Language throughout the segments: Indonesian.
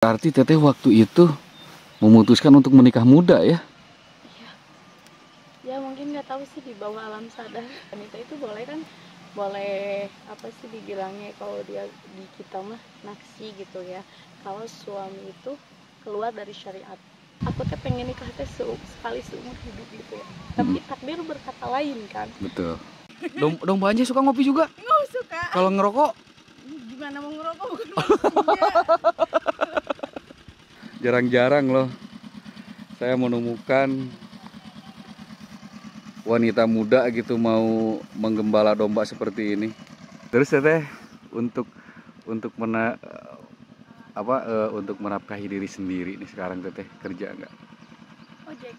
Berarti Teteh waktu itu memutuskan untuk menikah muda ya? Iya. Ya mungkin nggak tahu sih, di bawah alam sadar wanita itu boleh kan, boleh apa sih dibilangnya, kalau dia di kita mah naksi gitu ya, kalau suami itu keluar dari syariat. Aku teh pengen nikah teh sekali seumur hidup gitu ya, tapi takdir berkata lain kan. Betul. Dong Mbak Anja suka ngopi juga? Nggak suka. Kalau ngerokok? Gimana mau ngerokok, bukan manusia. Jarang-jarang loh saya menemukan wanita muda gitu mau menggembala domba seperti ini. Terus Teteh untuk untuk menafkahi diri sendiri nih sekarang Teteh kerja nggak? Ojek.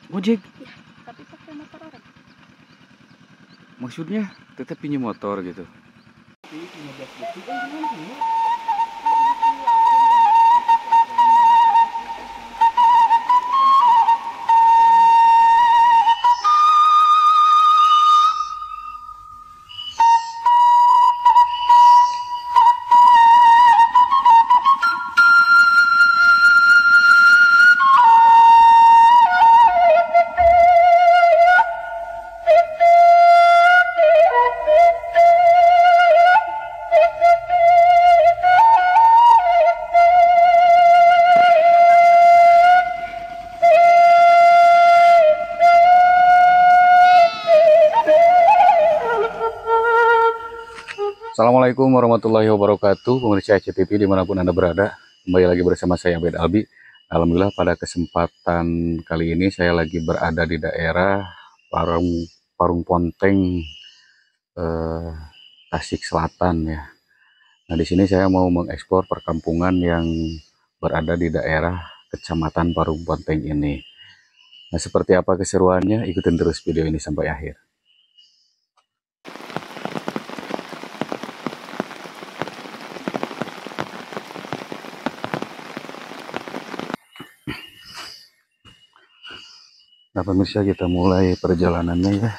Ojek? Ya, tapi pakai motor orang. Maksudnya Teteh pinjam motor gitu? Assalamualaikum warahmatullahi wabarakatuh, pemirsa CTV dimanapun Anda berada. Kembali lagi bersama saya Abed Albi. Alhamdulillah pada kesempatan kali ini saya lagi berada di daerah Parung Ponteng, Tasik Selatan ya. Nah di sini saya mau mengeksplor perkampungan yang berada di daerah Kecamatan Parung Ponteng ini. Nah seperti apa keseruannya? Ikutin terus video ini sampai akhir. Nah pemirsa, kita mulai perjalanannya ya.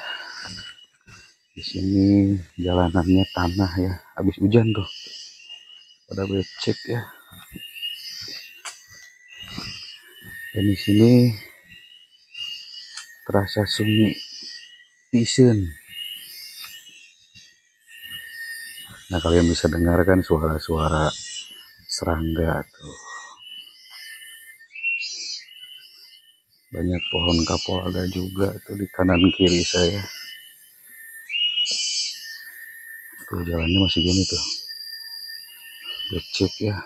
Di sini jalanannya tanah ya, habis hujan tuh, pada becek ya. Dan di sini terasa sunyi pisan. Nah kalian bisa dengarkan suara-suara serangga tuh. Banyak pohon kapol ada juga tuh di kanan kiri saya. Tuh jalannya masih gini tuh, becek ya.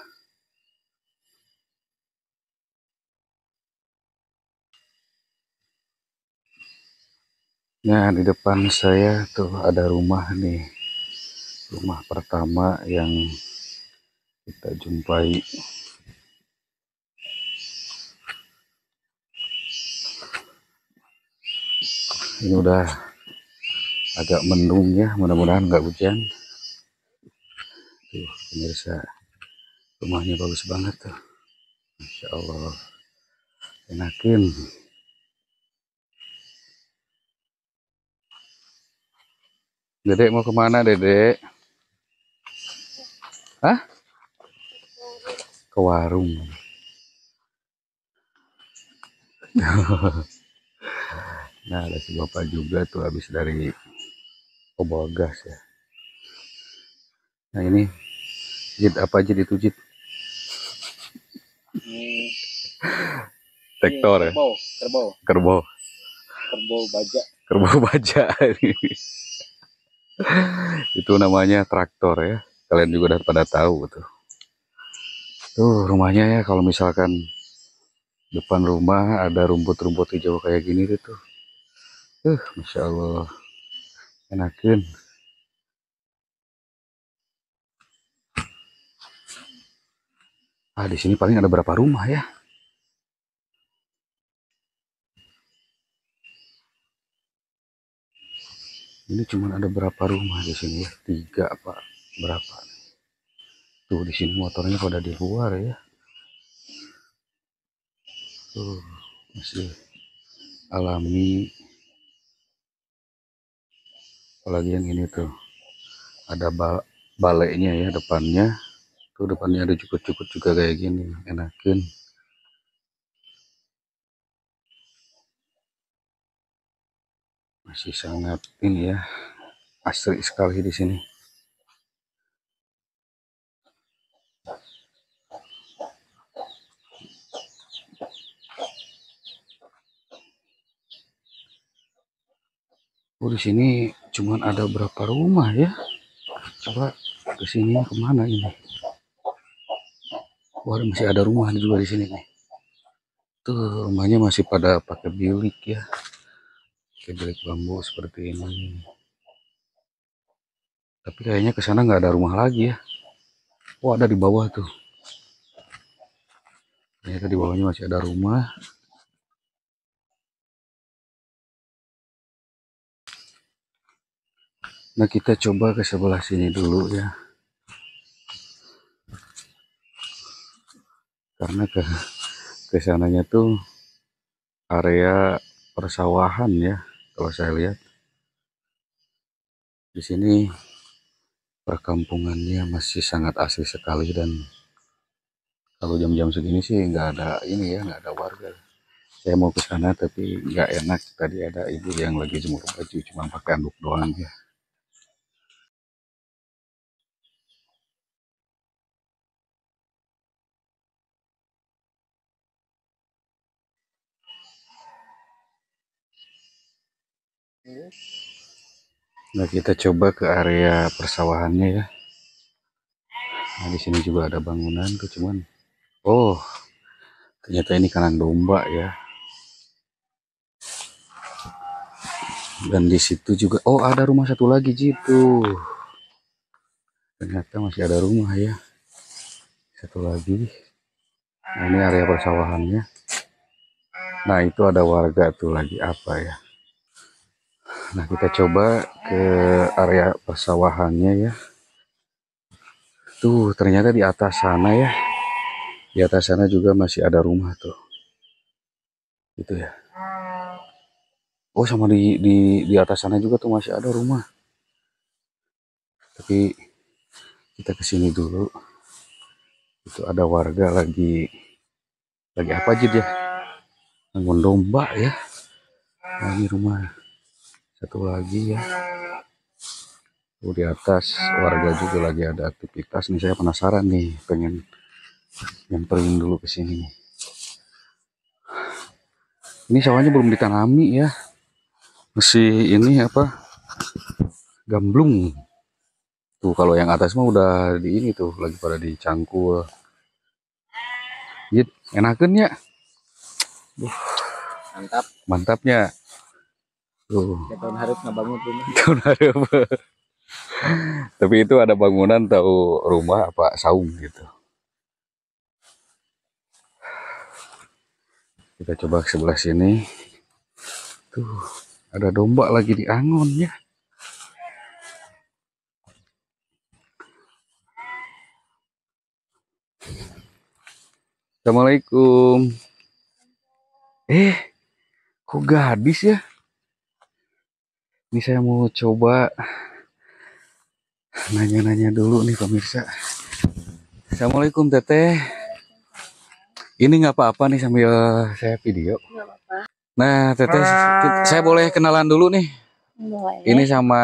Nah di depan saya tuh ada rumah nih, rumah pertama yang kita jumpai. Ini udah agak mendung ya, mudah-mudahan nggak hujan. Tuh pemirsa, rumahnya bagus banget tuh, Masya Allah, enakin. Dedek mau kemana Dedek? Hah? Ke warung. Nah ada si bapak juga tuh habis dari obor gas ya. Nah ini jid apa jid itu jid? Traktor ya? Kerbau baja. Kerbau baja. Itu namanya traktor ya. Kalian juga udah pada tahu tuh. Tuh rumahnya ya, kalau misalkan depan rumah ada rumput-rumput hijau kayak gini tuh. Masya Allah, enakin. Ah di sini paling ada berapa rumah ya? Ini cuma ada berapa rumah di sini ya? 3 apa berapa? Tuh di sini motornya pada di luar ya. Tuh masih alami. Apalagi yang ini tuh ada balainya ya depannya. Tuh depannya ada jukut-jukut juga kayak gini, enakin. Masih sangat ini ya, asri sekali di sini. Oh, di sini cuman ada berapa rumah ya? Coba ke sini kemana ini? Wah, masih ada rumah juga di sini nih. Tuh rumahnya masih pada pakai bilik ya, pakai bilik bambu seperti ini. Tapi kayaknya ke sana nggak ada rumah lagi ya. Oh, ada di bawah tuh. Ternyata di bawahnya masih ada rumah. Nah, kita coba ke sebelah sini dulu ya. Karena ke sananya tuh area persawahan ya. Kalau saya lihat di sini perkampungannya masih sangat asli sekali, dan kalau jam-jam segini sih nggak ada ini ya, nggak ada warga. Saya mau ke sana tapi nggak enak. Tadi ada ibu yang lagi jemur baju, cuma pakai anduk doang ya. Nah, kita coba ke area persawahannya ya. Nah, di sini juga ada bangunan tuh, cuman oh, ternyata ini kandang domba ya. Dan di situ juga, oh ada rumah satu lagi gitu. Ternyata masih ada rumah ya, satu lagi. Nah, ini area persawahannya. Nah, itu ada warga tuh lagi apa ya. Nah, kita coba ke area persawahannya ya. Tuh ternyata di atas sana ya, di atas sana juga masih ada rumah tuh, gitu ya. Oh, sama di atas sana juga tuh masih ada rumah. Tapi kita kesini dulu. Itu ada warga lagi apa aja dia? Bangun domba ya. Nah, ini rumah satu lagi ya. Di atas warga juga lagi ada aktivitas nih. Saya penasaran nih, pengen nyamperin dulu ke sini. Ini sawahnya belum ditanami ya, masih ini apa, gamblung. Tuh kalau yang atas mah udah di ini tuh, lagi pada dicangkul. Gitu, enakan ya. Mantap. Mantapnya. Tuh. Ya, tahun harus ngebangun rumah. Tahun hareup. Tapi itu ada bangunan tahu rumah apa saung gitu. Kita coba ke sebelah sini. Tuh, ada domba lagi diangon ya. Assalamualaikum. Kok gadis ya? Ini saya mau coba nanya-nanya dulu nih pemirsa. Assalamualaikum Teteh. Ini nggak apa-apa nih sambil saya video. Nggak apa-apa. Nah Teteh, saya boleh kenalan dulu nih. Boleh. Ini sama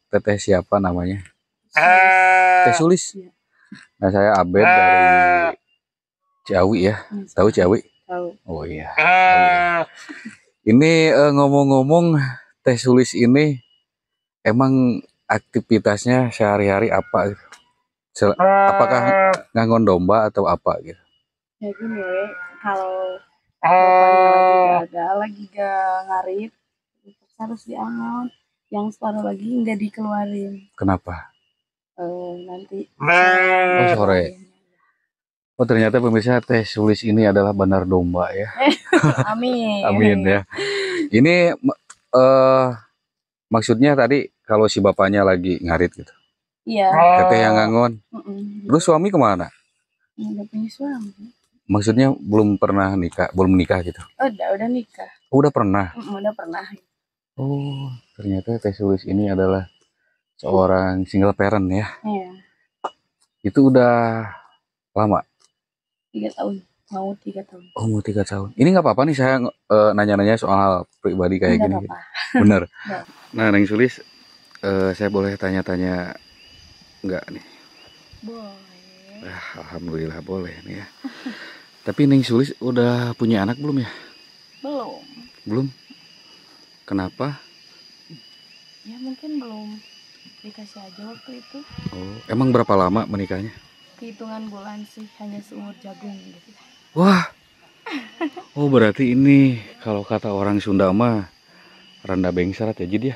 Teteh siapa namanya? Teh Sulis. Iya. Nah, saya Abed dari Ciawi ya. Tahu Ciawi? Tahu. Oh iya. Tahu ya. Ini ngomong-ngomong, Teh Sulis ini emang aktivitasnya sehari-hari apa? Apakah ngangon domba atau apa gitu? Ya gini, kalau bapaknya lagi gak ngarit, terus harus diangon. Yang separuh lagi nggak dikeluarin. Kenapa? Nanti Oh, sore. Oh, ternyata pemirsa Teh Sulis ini adalah bandar domba ya. Amin. Amin ya. Ini maksudnya tadi kalau si bapaknya lagi ngarit gitu. Iya. Teteh yang ngangon. Terus suami kemana? Udah punya suami. Maksudnya belum pernah nikah, belum nikah gitu. Udah nikah. Oh, udah pernah. Udah pernah. Oh, ternyata Teh Sulis ini adalah seorang single parent ya. Iya. Itu udah Lama. 3 tahun, mau 3 tahun. Oh, mau 3 tahun. Ini nggak apa-apa nih saya nanya-nanya soal pribadi kayak Nggak gini. apa-apa. Bener. Nggak. Nah, Neng Sulis, saya boleh tanya-tanya nggak nih? Boleh. Alhamdulillah boleh nih ya. Tapi Neng Sulis udah punya anak belum ya? Belum. Belum. Kenapa? Ya mungkin belum dikasih aja waktu itu. Oh, emang berapa lama menikahnya? Hitungan bulan sih, hanya seumur jagung gitu. Wah. Oh, berarti ini kalau kata orang Sunda mah randa bengsrat ya Jid ya.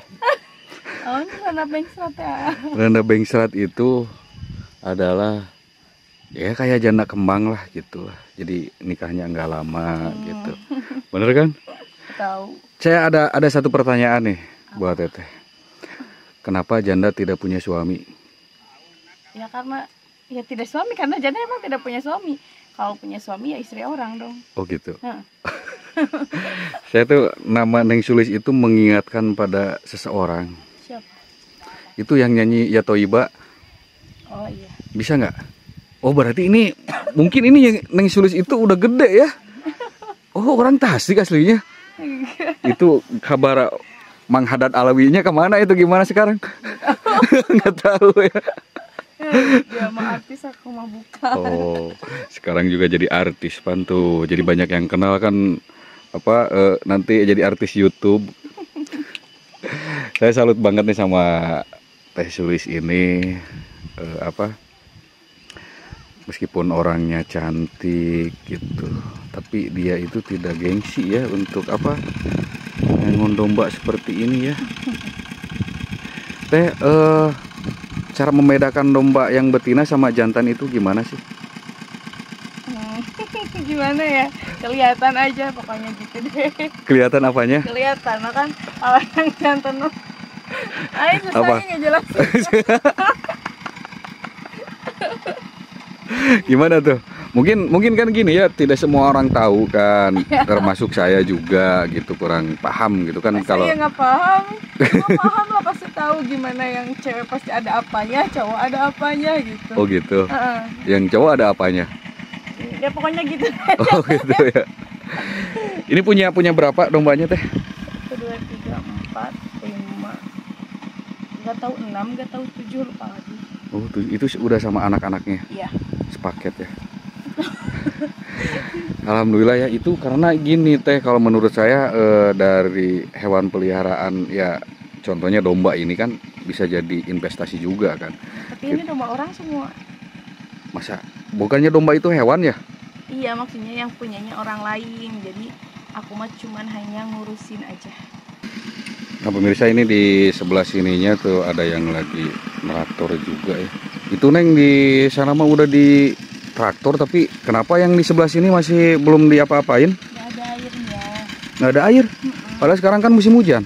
Oh, ini karena bengsrat ya. Randa bengsrat itu adalah ya kayak janda kembang lah gitu lah. Jadi nikahnya nggak lama gitu. Bener kan? Tahu. Saya ada satu pertanyaan nih buat Teteh. Kenapa janda tidak punya suami? Ya karena ya tidak suami, karena janda emang tidak punya suami. Kalau punya suami ya istri orang dong. Oh gitu. Hah. Saya tuh nama Neng Sulis itu mengingatkan pada seseorang. Siapa? Itu yang nyanyi Ya Toiba. Oh iya. Bisa nggak? Oh berarti ini mungkin ini yang Neng Sulis itu udah gede ya? Oh orang Tasik aslinya. Itu kabar Mang Haddad Alawinya kemana itu gimana sekarang? Nggak tahu ya. Dia mah artis, aku mah bukan. Oh sekarang juga jadi artis pan tuh. Jadi banyak yang kenal kan apa nanti jadi artis YouTube. Saya salut banget nih sama Teh Sulis ini apa? Meskipun orangnya cantik gitu, tapi dia itu tidak gengsi ya untuk apa ngon domba seperti ini ya. Teh, cara membedakan domba yang betina sama jantan itu gimana sih? Gimana ya? Kelihatan aja pokoknya gitu deh. Kelihatan apanya? Kelihatan kan kalau yang jantan. Ayo susah Apa? ngejelasin. Gimana tuh? Mungkin kan gini ya, tidak semua orang tahu kan, termasuk saya juga gitu kurang paham gitu kan kalau. Saya nggak paham. Nggak paham lah, pasti tahu gimana yang cewek pasti ada apanya, cowok ada apanya gitu. Oh gitu. Yang cowok ada apanya? Ya pokoknya gitu. Oh gitu ya. Ini punya berapa dombanya Teh? 1, 2, 3, 4, 5. Nggak tahu 6, nggak tahu 7, lupa lagi. Oh itu udah sama anak-anaknya? Iya. Sepaket ya. Alhamdulillah ya, itu karena gini Teh, kalau menurut saya dari hewan peliharaan ya contohnya domba ini kan bisa jadi investasi juga kan. Tapi ini domba orang semua. Masa bukannya domba itu hewan ya? Iya, maksudnya yang punyanya orang lain. Jadi aku mah cuman hanya ngurusin aja. Nah pemirsa, ini di sebelah sininya tuh ada yang lagi traktor juga ya. Itu Neng di sana mah udah di traktor, tapi kenapa yang di sebelah sini masih belum diapa-apain? Nggak ada airnya. Nggak ada air? Padahal sekarang kan musim hujan.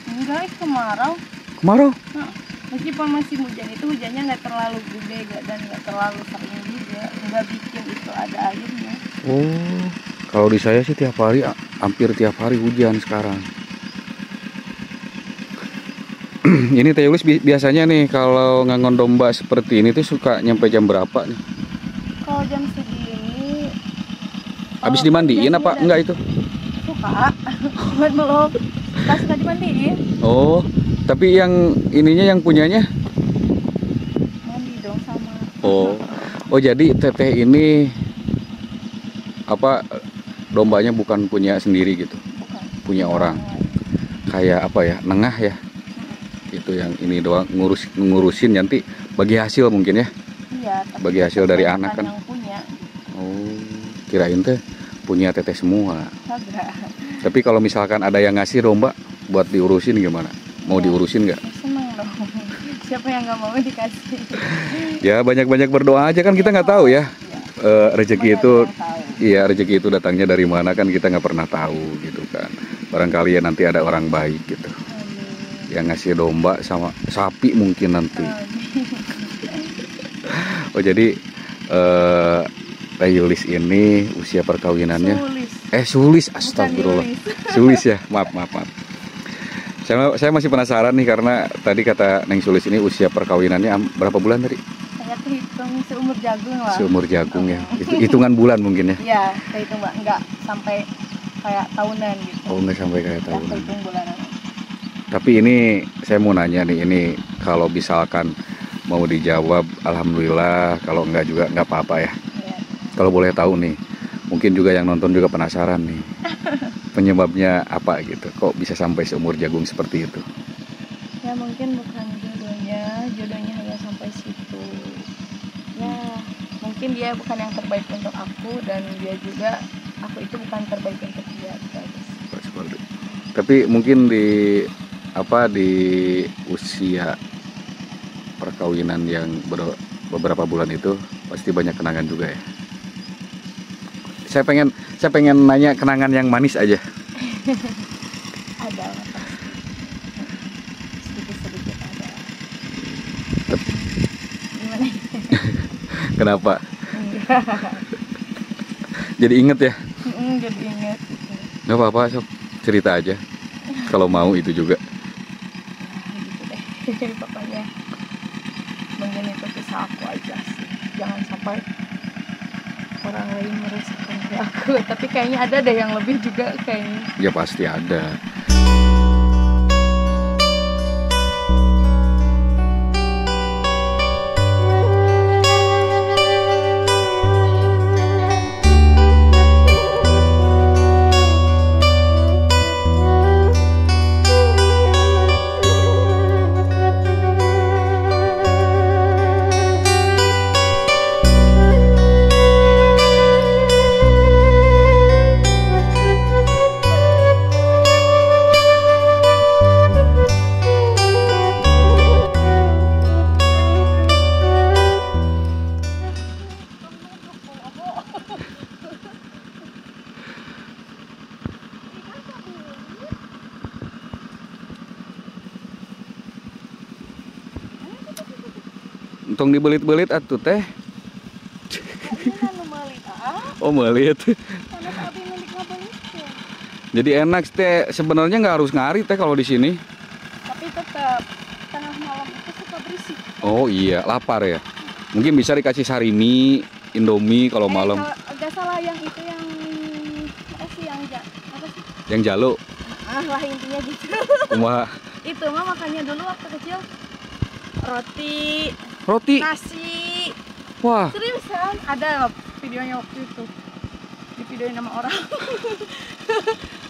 Enggak, kemarau. Kemarau? Nah, meskipun masih hujan, itu hujannya nggak terlalu gede dan nggak terlalu sering juga. Nggak bikin itu ada airnya. Oh, kalau di saya sih tiap hari, hampir tiap hari hujan sekarang. Ini Teh Yulis biasanya nih kalau ngangon domba seperti ini tuh suka nyampe jam berapa nih? Kalau jam segini Habis dimandiin apa enggak itu? suka. Cuman belum pas suka dimandiin. Oh, tapi yang ininya yang punyanya? Mandi dong sama. Oh jadi Teteh ini apa dombanya bukan punya sendiri gitu? Bukan. Punya orang. Kayak apa ya? Nengah ya? Itu yang ini doang ngurusin nanti bagi hasil mungkin ya. Iya, tapi bagi hasil dari anak kan. yang punya. Oh, kirain teh punya Teteh semua. Kagak. Tapi kalau misalkan ada yang ngasih domba buat diurusin gimana? Mau diurusin nggak? Seneng dong. Siapa yang nggak mau dikasih? Ya banyak-banyak berdoa aja kan, kita nggak tahu ya. Rezeki itu, iya rezeki itu datangnya dari mana kan kita nggak pernah tahu gitu kan. Barangkali ya nanti ada orang baik gitu yang ngasih domba sama sapi mungkin nanti. Oh jadi Teh Yulis ini usia perkawinannya Sulis, astagfirullah. Sulis ya, maaf. Saya masih penasaran nih karena tadi kata Neng Sulis ini usia perkawinannya berapa bulan tadi? Saya Hitung seumur jagung lah. Seumur jagung ya. Hitungan bulan mungkin ya. Iya, kayak itu Mbak, nggak sampai kayak tahunan gitu. Oh, nggak sampai kayak Nggak tahunan. kehitung bulanan. Tapi ini saya mau nanya nih, ini kalau misalkan mau dijawab alhamdulillah, kalau enggak juga nggak apa-apa ya. Iya. Kalau boleh tahu nih, mungkin juga yang nonton juga penasaran nih. Penyebabnya apa gitu? Kok bisa sampai seumur jagung seperti itu? Ya mungkin bukan jodohnya hanya sampai situ. Ya mungkin dia bukan yang terbaik untuk aku, dan dia juga, aku itu bukan terbaik untuk dia, guys. Seperti. Tapi mungkin di usia perkawinan yang beberapa bulan itu pasti banyak kenangan juga ya. Saya pengen nanya kenangan yang manis aja. Ada lah pasti. Sedikit-sedikit ada. Gimana? Kenapa? Jadi inget ya? Jadi ingat. Gak apa-apa, sok cerita aja. Kalau mau itu juga. Gitu deh. Pokoknya mungkin itu kisah aku aja sih. Jangan sampai orang lain merasakan kayak aku. Tapi kayaknya ada deh yang lebih juga kayaknya. Ya pasti ada. Untung dibelit-belit atuh teh. Oh melit. Jadi enak teh. Sebenarnya nggak harus ngari teh kalau di sini. Tapi tetap tengah malam itu suka berisik. Oh iya, lapar ya. Mungkin bisa dikasih sarimi, indomie kalau malam. Agak salah yang itu yang apa sih apa sih? Yang jalo. Lah intinya gitu. Kumaha? Itu mah makannya dulu waktu kecil. Roti. Nasi. Wah. Seriusan ada videonya waktu itu. Di videoin sama orang.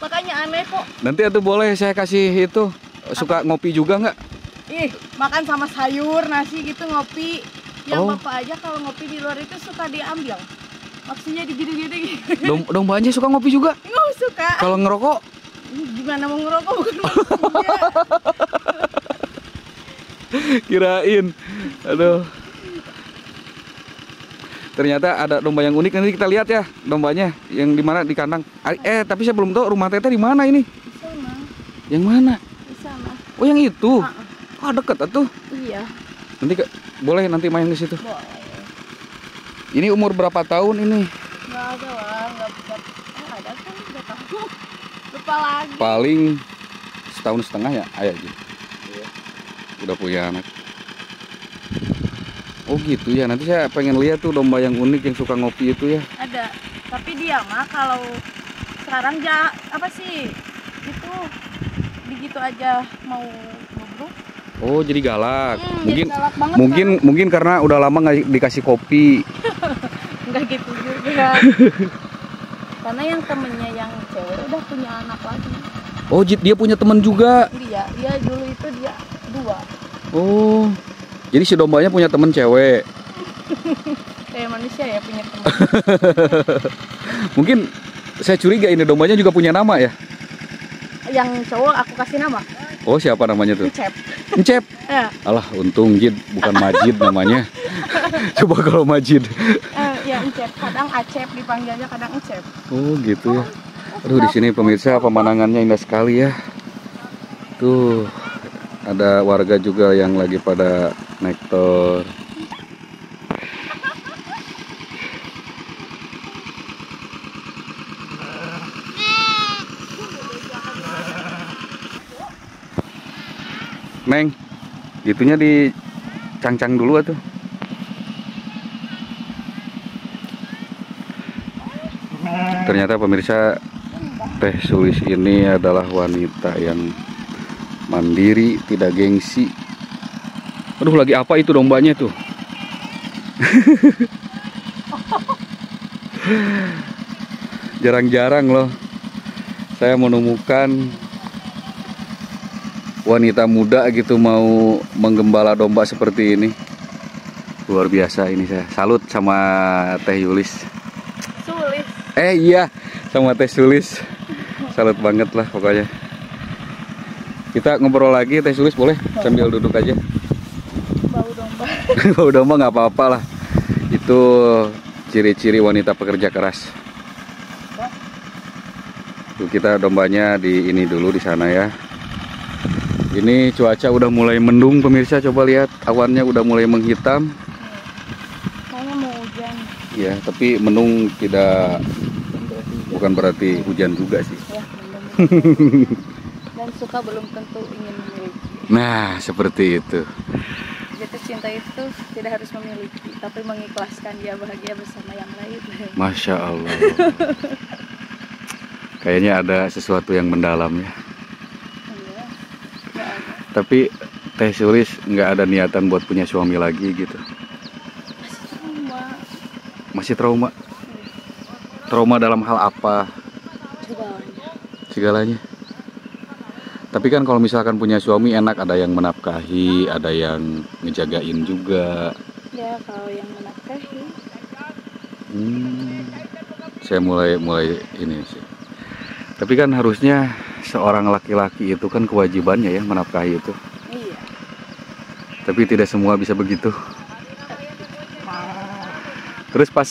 Makanya aneh kok. Nanti atuh boleh saya kasih itu. Suka ngopi juga nggak? Ih, makan sama sayur, nasi gitu, ngopi. Yang Oh. bapak aja kalau ngopi di luar itu suka diambil. Maksudnya digede-gede gitu. Dombanya suka ngopi juga? Nggak suka. Kalau ngerokok? Gimana mau ngerokok bukan maksudnya. Kirain. Aduh. Ternyata ada domba yang unik, nanti kita lihat ya dombanya yang di mana di kandang. Tapi saya belum tahu rumah Teteh di mana ini. Di sana. Yang mana? Di sana. Oh, yang itu. Oh, deket atuh. Iya. Nanti boleh nanti main ke situ. Boleh. Ini umur berapa tahun ini? Nggak ada lah, nggak bisa. Ada kan udah tahu. Lupa lagi. Paling setahun setengah ya, ayah gitu. Iya. Udah punya anak. Oh gitu ya, nanti saya pengen lihat tuh domba yang unik yang suka ngopi itu ya. Ada. Tapi dia mah kalau sekarang apa sih? Itu begitu aja mau ngobrol. Oh jadi galak. Jadi galak banget Mungkin karena udah lama nggak dikasih kopi. Enggak gitu juga. Karena yang temennya yang cewek udah punya anak lagi. Oh dia punya teman juga. Dia dulu itu dia 2. Oh jadi si dombanya punya teman cewek. Kayak manusia ya punya teman. Mungkin saya curiga ini dombanya juga punya nama ya. Yang cowok aku kasih nama. Oh siapa namanya tuh? Encep. Encep. Ya. Alah untung Jid bukan Majid namanya. Coba kalau Majid. Ya Encep. Kadang Acep dipanggilnya, kadang Encep. Oh gitu ya. Aduh di sini pemirsa pemandangannya indah sekali ya. Tuh ada warga juga yang lagi pada naik tor. Neng, itunya dicang-cang dulu tuh. Ternyata pemirsa, Teh Sulis ini adalah wanita yang mandiri, tidak gengsi. Aduh, lagi apa itu dombanya tuh? Jarang-jarang loh saya menemukan wanita muda gitu mau menggembala domba seperti ini. Luar biasa ini, saya salut sama Teh Yulis. Sulis. Iya, sama Teh Sulis. Salut banget lah pokoknya. Kita ngobrol lagi, Teh Sulis, boleh? Sambil duduk aja. Bau domba. Bau domba nggak apa-apa lah. Itu ciri-ciri wanita pekerja keras. Tuh, kita dombanya di ini dulu di sana ya. Ini cuaca udah mulai mendung pemirsa, coba lihat awannya udah mulai menghitam. Kayaknya mau hujan. Ya, tapi mendung tidak, bukan berarti hujan juga sih. Ya, mendung. Dan suka belum tentu ingin memiliki. Nah, seperti itu. Jatuh cinta itu tidak harus memiliki, tapi mengikhlaskan dia bahagia bersama yang lain. Masya Allah. Kayaknya ada sesuatu yang mendalam ya. Iya, nggak ada. Tapi Teh Sulis nggak ada niatan buat punya suami lagi gitu. Masih trauma. Masih trauma. Trauma dalam hal apa? Segalanya. Segalanya. Tapi kan kalau misalkan punya suami enak, ada yang menafkahi, ada yang ngejagain juga. Ya, kalau yang menafkahi. Saya mulai ini sih. Tapi kan harusnya seorang laki-laki itu kan kewajibannya ya menafkahi itu. Iya. Tapi tidak semua bisa begitu. Terus pas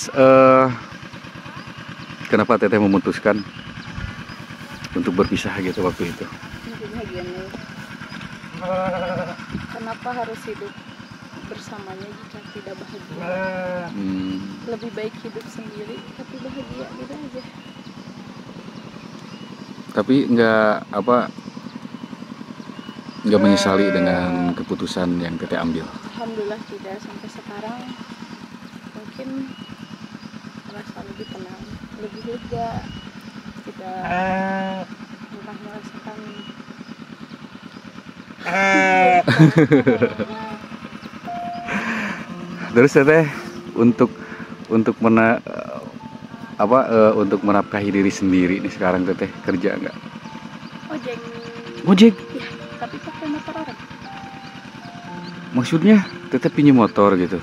kenapa Teteh memutuskan untuk berpisah gitu waktu itu? Intinya gini. Kenapa harus hidup bersamanya jika tidak bahagia? Lebih baik hidup sendiri tapi bahagia gitu aja. Tapi nggak menyesali dengan keputusan yang Teteh ambil. Alhamdulillah tidak, sampai sekarang mungkin merasa lebih tenang, lebih lega, tidak entah merasakan Terus Teteh untuk menafkahi diri sendiri nih sekarang Teteh kerja nggak? ojek. Ojek? Ya, tapi pakai motor orang. Maksudnya Teteh pinjam motor gitu?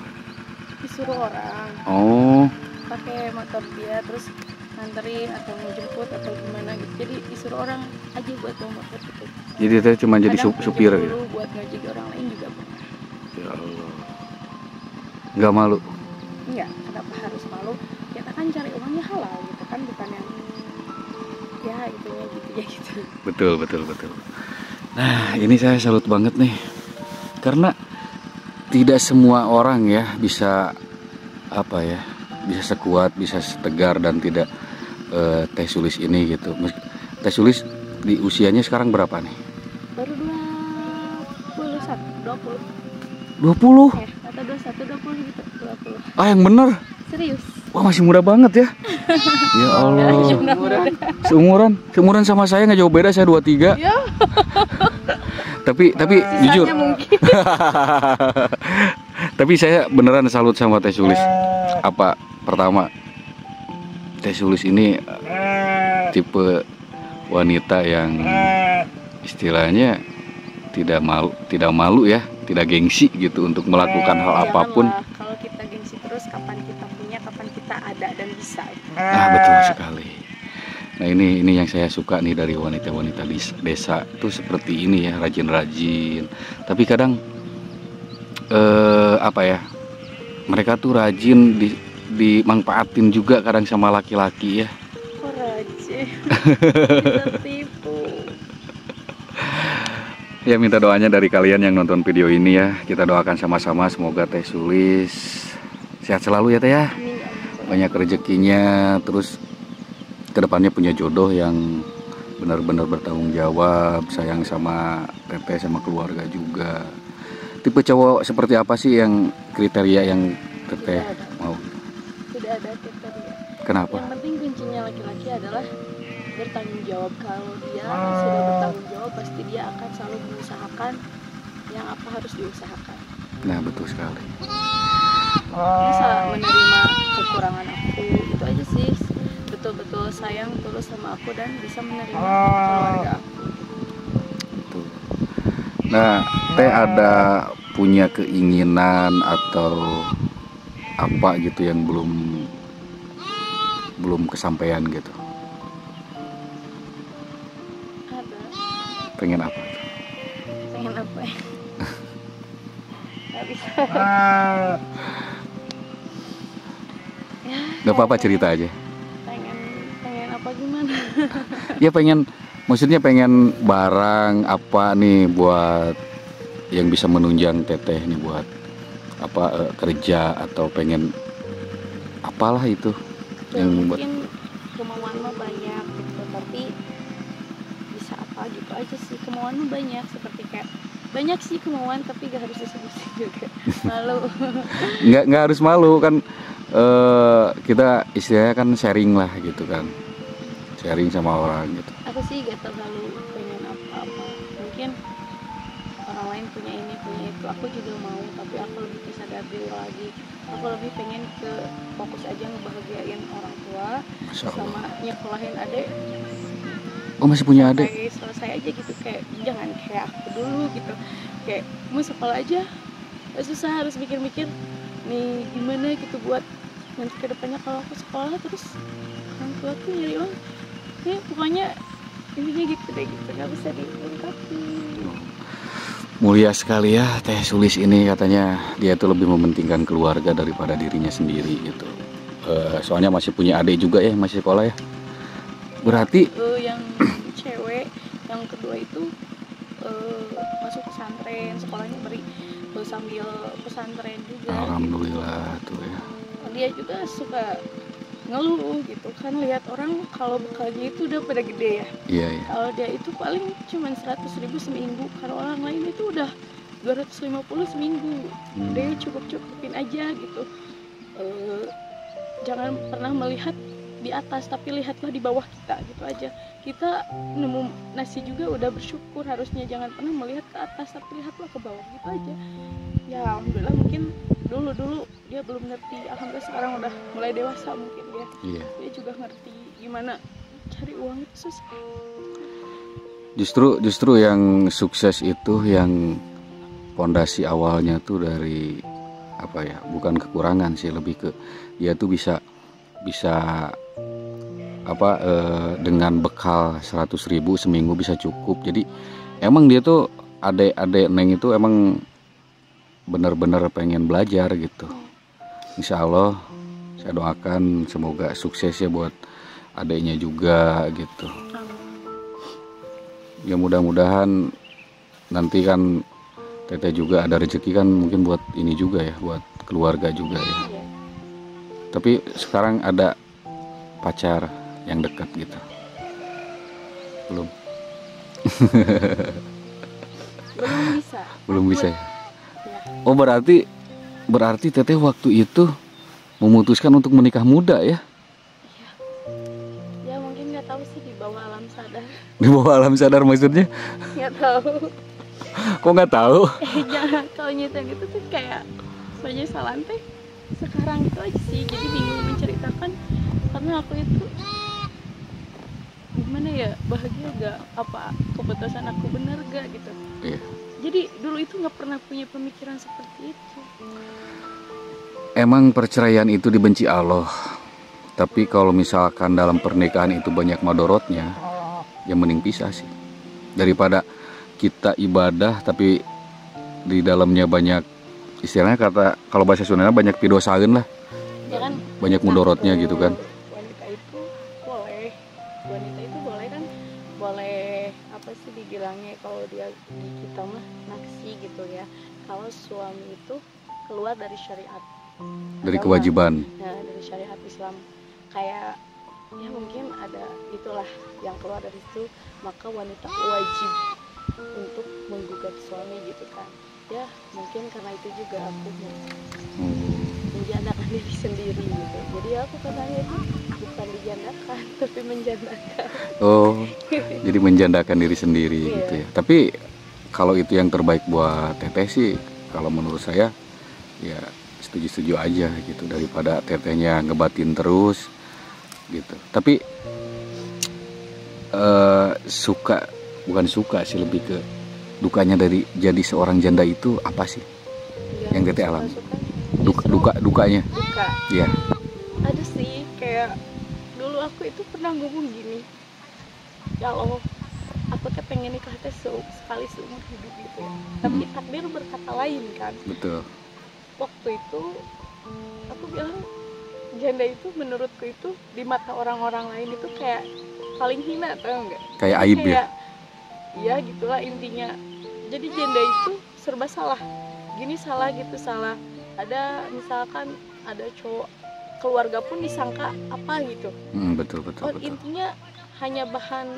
Disuruh orang Oh, pakai motor dia, terus nganterin atau menjemput atau gimana gitu. Jadi disuruh orang aja buat bawa motor gitu. jadi Teteh cuma jadi Kadang supir pinjam gitu? dulu buat ngajak orang lain juga pernah. Ya Allah. Nggak malu? Enggak, kenapa harus malu? Kita kan cari uangnya halal gitu kan, bukan yang ya itunya gitu ya gitu. Betul. Nah, ini saya salut banget nih. Karena tidak semua orang ya bisa bisa sekuat, bisa setegar dan tidak Teh Sulis ini gitu. Teh Sulis di usianya sekarang berapa nih? Baru 21, 20. 20? Ya, atau 21, 20 gitu, 20. Ah, yang bener. Serius. Wah, masih muda banget ya. Ya Allah. Seumuran sama saya, nggak jauh beda, saya 23. Ya. Tapi jujur. Mungkin. Tapi saya beneran salut sama Teh Sulis. Pertama, Teh Sulis ini tipe wanita yang istilahnya tidak malu ya, tidak gengsi gitu untuk melakukan hal apapun. Janganlah, kalau kita gengsi terus, kapan kita punya, kapan kita ada dan bisa. Ah, betul sekali. Nah, ini yang saya suka nih dari wanita-wanita desa tuh seperti ini ya, rajin-rajin. Tapi kadang mereka tuh rajin dimanfaatin juga kadang sama laki-laki ya. Oh, rajin. Bisa tipu. Ya, minta doanya dari kalian yang nonton video ini ya. Kita doakan sama-sama semoga Teh Sulis sehat selalu ya Teh ya. Banyak rezekinya, terus kedepannya punya jodoh yang benar-benar bertanggung jawab, sayang sama Teteh, sama keluarga juga. Tipe cowok seperti apa sih yang kriteria yang Teteh mau? Tidak ada kriteria. Kenapa? Yang penting kuncinya laki-laki adalah bertanggung jawab. Kalau dia sudah bertanggung jawab, pasti dia akan selalu mengusahakan yang apa harus diusahakan. Nah, betul sekali. Bisa menerima kekurangan aku, itu aja sih. Betul-betul sayang tulus sama aku dan bisa menerima keluarga aku. Betul. Nah, Teh ada punya keinginan atau apa gitu yang belum kesampaian gitu? Ada. Pengen apa? Pengen apa ya? Gak bisa. Ya, Gak apa-apa, cerita aja. pengen apa gimana? Ya maksudnya pengen barang apa nih buat yang bisa menunjang Teteh nih buat apa kerja atau pengen apalah itu Ya, yang buat. mungkin kemauan mah banyak gitu, tapi bisa apa gitu aja sih. Kemauan mah banyak, seperti kayak banyak sih kemauan, tapi gak harus disebutin juga. Malu. nggak harus malu kan, kita istilahnya kan sharing lah gitu kan, sharing sama orang gitu. Aku sih gak terlalu pengen apa-apa. Mungkin orang lain punya ini punya itu, aku juga mau, tapi aku lebih ke sadar diri lagi. Aku lebih pengen ke fokus aja ngebahagiain orang tua, Masya Allah. sama nyekolahin adek. Oh, masih punya adik? Sampai selesai aja gitu, kayak jangan kayak aku dulu gitu, kayak mau sekolah aja susah, harus mikir-mikir nih gimana gitu buat nanti kedepannya kalau aku sekolah terus orang tua tuh nyari uang ya, pokoknya intinya gitu deh, gitu nggak bisa diungkapin. Mulia sekali ya Teh Sulis ini, katanya dia tuh lebih mementingkan keluarga daripada dirinya sendiri gitu. Soalnya masih punya adik juga ya, masih sekolah ya. Berarti Yang cewek yang kedua itu masuk pesantren, sekolahnya sambil pesantren juga. alhamdulillah gitu. tuh ya. Dia juga suka ngeluh gitu kan, lihat orang kalau bekalnya itu udah pada gede ya. Iya iya. Kalau dia itu paling cuma 100.000 seminggu, kalau orang lain itu udah 250 seminggu. Dia cukup-cukupin aja gitu. Jangan pernah melihat di atas, tapi lihatlah di bawah kita, gitu aja. Kita nemu nasi juga udah bersyukur harusnya, jangan pernah melihat ke atas tapi lihatlah ke bawah, gitu aja. Ya alhamdulillah, mungkin dulu dia belum ngerti, alhamdulillah sekarang udah mulai dewasa mungkin dia. Iya. Dia juga ngerti gimana cari uang itu susah. Justru yang sukses itu yang pondasi awalnya tuh dari apa ya? Bukan kekurangan sih, lebih ke dia tuh bisa apa dengan bekal 100.000 seminggu bisa cukup. Jadi emang dia tuh adik Neng itu emang benar-benar pengen belajar gitu. Insya Allah saya doakan semoga sukses ya buat adiknya juga gitu. Ya mudah-mudahan nanti kan Teteh juga ada rezeki kan, mungkin buat ini juga ya, buat keluarga juga ya. Tapi sekarang ada pacar yang dekat gitu? Belum? Belum bisa ya? Oh, berarti Teteh waktu itu memutuskan untuk menikah muda ya? Ya mungkin nggak tahu sih, di bawah alam sadar. Di bawah alam sadar maksudnya? Nggak tahu. Kok nggak tahu? Jangan, kalau nyetel gitu tuh kayak penyesalan teh sekarang itu aja sih, jadi bingung menceritakan karena aku itu gimana ya, bahagia gak, apa keputusan aku bener gak gitu. Iya. Jadi dulu itu nggak pernah punya pemikiran seperti itu. Emang perceraian itu dibenci Allah, tapi kalau misalkan dalam pernikahan itu banyak madorotnya, ya mending pisah sih. Daripada kita ibadah tapi di dalamnya banyak, istilahnya kata kalau bahasa Sundanya banyak pidosaeun lah, Ya kan, banyak mudorotnya gitu kan. wanita itu boleh kan, boleh apa sih dibilangnya, kalau dia di kita mah naksi gitu ya, kalau suami itu keluar dari syariat, Dari agama. kewajiban. Nah, dari syariat Islam, kayak ya mungkin ada itulah yang keluar dari situ, maka wanita wajib untuk menggugat suami gitu kan. Ya mungkin karena itu juga aku menjandakan diri sendiri gitu. Jadi aku katanya itu bukan dijandakan tapi menjandakan. Oh, jadi menjandakan diri sendiri Iya. gitu ya. Tapi kalau itu yang terbaik buat teteh sih, kalau menurut saya ya setuju-setuju aja gitu, daripada tetehnya ngebatin terus gitu. Tapi suka, bukan suka sih, lebih ke dukanya dari jadi seorang janda itu apa sih Ya, yang teteh alami? suka-suka. Dukanya Duka. ya. Ada sih, kayak dulu aku itu pernah ngomong gini, kalau aku tuh pengen nikah teh sekali seumur hidup gitu ya. Tapi takdir berkata lain kan. Betul. Waktu itu aku bilang janda itu menurutku itu di mata orang-orang lain itu kayak paling hina, tau nggak? Kayak Jadi aib ya? kayak, ya gitulah intinya. Jadi janda itu serba salah, gini salah gitu salah. Ada misalkan ada cowok, keluarga pun disangka apa gitu. Betul. Intinya hanya bahan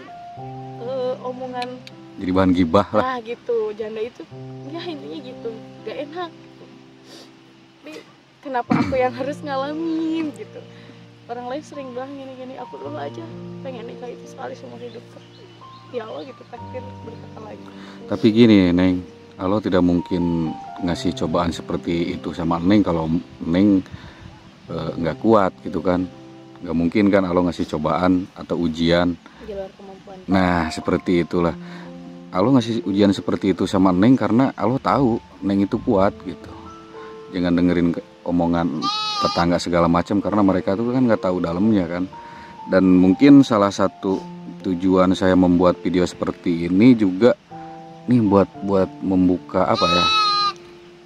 omongan. Jadi bahan gibah lah. Nah gitu, janda itu ya intinya gitu, gak enak gitu. Tapi kenapa aku yang harus ngalamin gitu? Orang lain sering bilang gini-gini, aku dulu aja pengen nikah itu sekali seumur hidup. Ya Allah gitu, takdir berkata lagi. Tapi gini Neng, Allah tidak mungkin ngasih cobaan seperti itu sama Neng kalau Neng nggak kuat gitu kan. Nggak mungkin kan Allah ngasih cobaan atau ujian. Di luar kemampuan. Nah seperti itulah, Allah ngasih ujian seperti itu sama Neng karena Allah tahu Neng itu kuat gitu. Jangan dengerin omongan tetangga segala macam, karena mereka tuh kan nggak tahu dalamnya kan. Dan mungkin salah satu tujuan saya membuat video seperti ini juga nih buat membuka apa ya,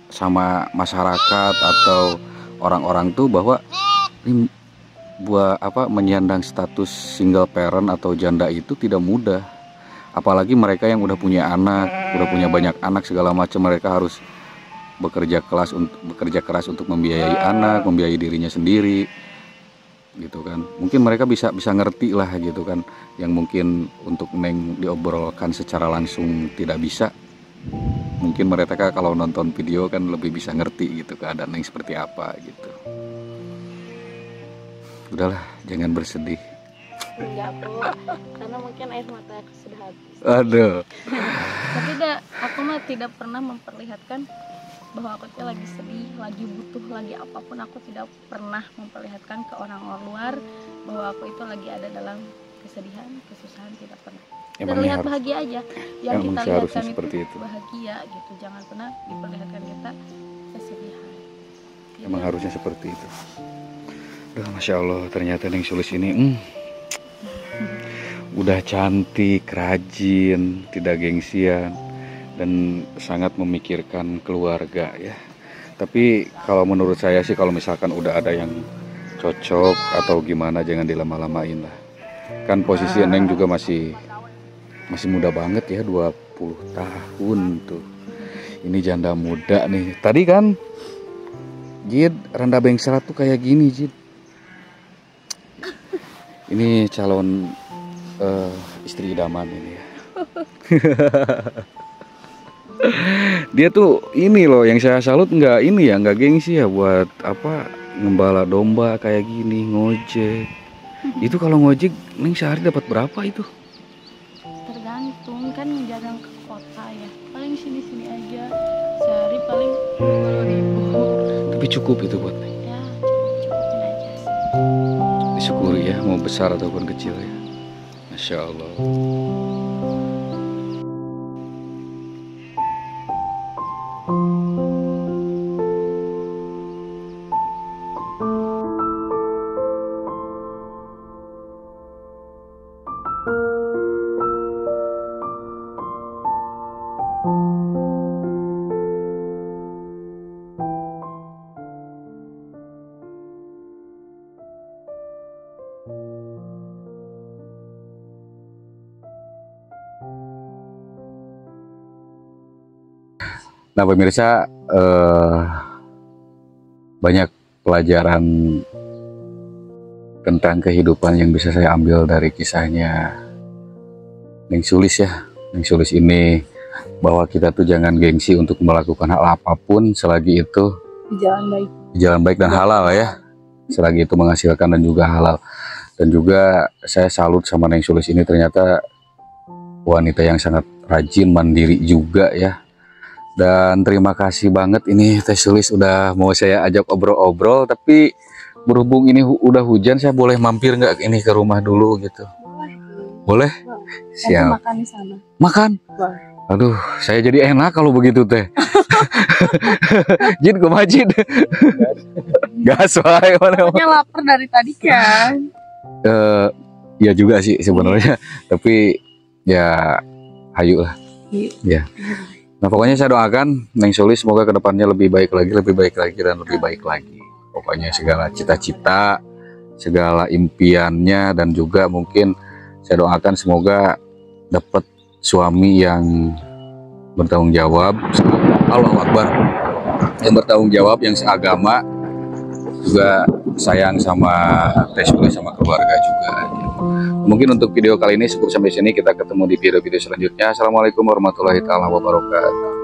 sama masyarakat atau orang-orang tuh, bahwa ini buat apa, menyandang status single parent atau janda itu tidak mudah. Apalagi mereka yang udah punya anak, udah punya banyak anak segala macam, mereka harus bekerja keras untuk membiayai anak, membiayai dirinya sendiri gitu kan. Mungkin mereka bisa ngerti lah gitu kan, yang mungkin untuk Neng diobrolkan secara langsung tidak bisa. Mungkin mereka kalau nonton video kan lebih bisa ngerti gitu keadaan Neng seperti apa gitu. Udahlah, jangan bersedih. Enggak po, karena mungkin air mata aku sudah habis. Aduh. Tapi aku mah tidak pernah memperlihatkan bahwa aku tuh lagi sedih, lagi butuh, lagi apapun. Aku tidak pernah memperlihatkan ke orang luar bahwa aku itu lagi ada dalam kesedihan, kesusahan, tidak pernah. Terlihat bahagia aja. Yang kita lihatkan itu bahagia gitu. Jangan pernah diperlihatkan kita kesedihan. Emang harusnya seperti itu. Duh, Masya Allah, ternyata Neng Sulis ini udah cantik, rajin, tidak gengsian, dan sangat memikirkan keluarga ya. Tapi kalau menurut saya sih, kalau misalkan udah ada yang cocok atau gimana, jangan dilama-lamain lah. Kan posisi Neng juga masih muda banget ya, 20 tahun tuh. Ini janda muda nih. Tadi kan Jid, Randa Bengserat tuh kayak gini Jid. Ini calon istri idaman ini ya. Dia tuh ini loh, yang saya salut nggak gengsi ya, buat apa ngembala domba kayak gini, ngojek. Itu kalau ngojek Neng sehari dapat berapa itu? Tergantung kan, jarang ke kota ya, paling sini-sini aja, sehari paling 20.000. Tapi cukup itu buat Neng. Ya cukupin aja sih. Disyukuri ya, mau besar ataupun kecil ya. Masya Allah. Nah pemirsa, banyak pelajaran tentang kehidupan yang bisa saya ambil dari kisahnya Neng Sulis ya. Neng Sulis ini, bahwa kita tuh jangan gengsi untuk melakukan hal apapun selagi itu Jalan baik. jalan baik dan halal ya, selagi itu menghasilkan dan juga halal. Dan juga saya salut sama Neng Sulis ini, ternyata wanita yang sangat rajin, mandiri juga ya. Dan terima kasih banget ini Teh Sulis udah mau saya ajak obrol-obrol, tapi berhubung ini udah hujan, saya boleh mampir nggak ini ke rumah dulu gitu? Boleh? Siap. Makan di sana. Makan? Boleh. Aduh, saya jadi enak kalau begitu Teh. Jin, kumaha Jin? Gas wae mana. Pokoknya lapar dari tadi kan. Ya juga sih sebenarnya, tapi ya hayu lah. Ya. Nah pokoknya saya doakan Neng Sulis semoga kedepannya lebih baik lagi, dan lebih baik lagi. Pokoknya segala cita-cita, segala impiannya, dan juga mungkin saya doakan semoga dapat suami yang bertanggung jawab, Allahu Akbar, yang bertanggung jawab, yang seagama, juga sayang sama Teh Sulis sama keluarga juga. Mungkin untuk video kali ini cukup sampai sini, kita ketemu di video-video selanjutnya. Assalamualaikum warahmatullahi wabarakatuh.